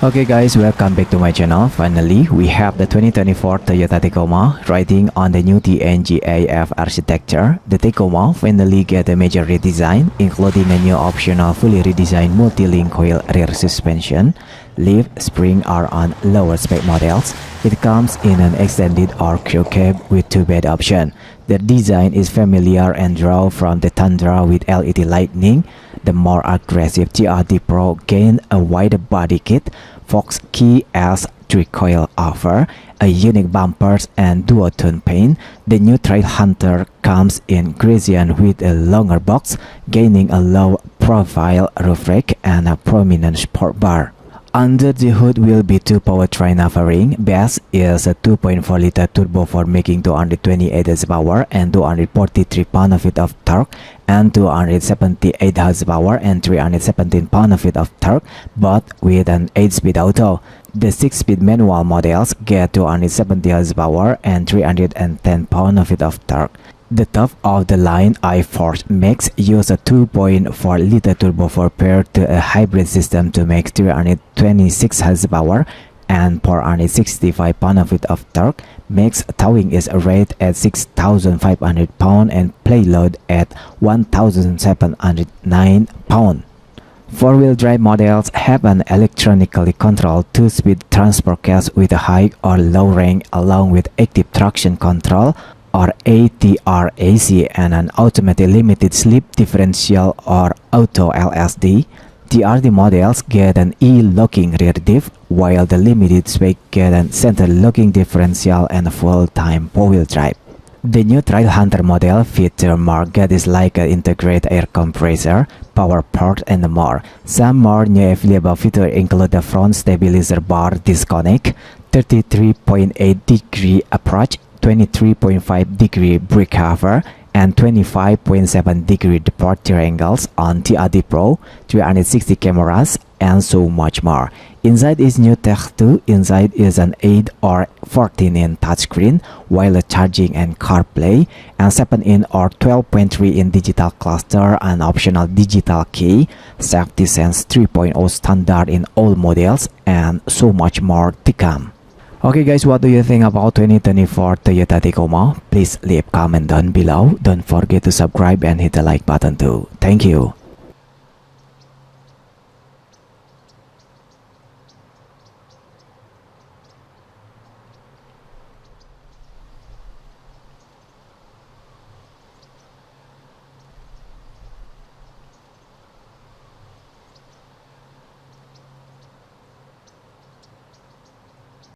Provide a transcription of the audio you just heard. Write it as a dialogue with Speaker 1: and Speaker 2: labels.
Speaker 1: Okay guys, welcome back to my channel. Finally, we have the 2024 Toyota Tacoma riding on the new TNGAF architecture. The Tacoma finally get a major redesign, including a new optional fully redesigned multi-link coil rear suspension. Leaf spring are on lower spec models. It comes in an extended or XtraCab with two bed option. The design is familiar and drawn from the Tundra with LED lighting. The more aggressive TRD Pro gained a wider body kit, Fox Key as 3-coil offer, a unique bumpers and dual-tone paint. The new Trailhunter comes in Grecian with a longer box, gaining a low-profile roof rack and a prominent sport bar. Under the hood will be two powertrain offering. Base is a 2.4-liter turbo for making 228 horsepower and 243 pound-feet of torque, and 278 horsepower and 317 pound-feet of torque, both with an 8-speed auto. The 6-speed manual models get 270 horsepower and 310 pound-feet of torque. The top of the line iForce Max use a 2.4-liter turbo for paired to a hybrid system to make 326 horsepower and 465 pound-feet of torque. Max towing is rated at 6,500 pounds and payload at 1,709 pounds. Four-wheel drive models have an electronically controlled 2-speed transport case with a high or low range, along with active traction control or ATRAC and an automatic limited slip differential or auto LSD. TRD models get an E-locking rear diff, while the limited spec get a center locking differential and full-time four-wheel drive. The new Trailhunter model feature more gadgets like an integrated air compressor, power port, and more. Some more new available features include the front stabilizer bar disconnect, 33.8-degree approach, 23.5-degree brake cover, and 25.7-degree departure angles on TRD Pro, 360 cameras, and so much more. Inside is new Tech 2. Inside is an 8 or 14-inch touchscreen, wireless charging and CarPlay, and 7-inch or 12.3-inch digital cluster and optional digital key, safety sense 3.0 standard in all models, and so much more to come. Okay guys, what do you think about 2024 Toyota Tacoma? Please leave comment down below. Don't forget to subscribe and hit the like button too. Thank you.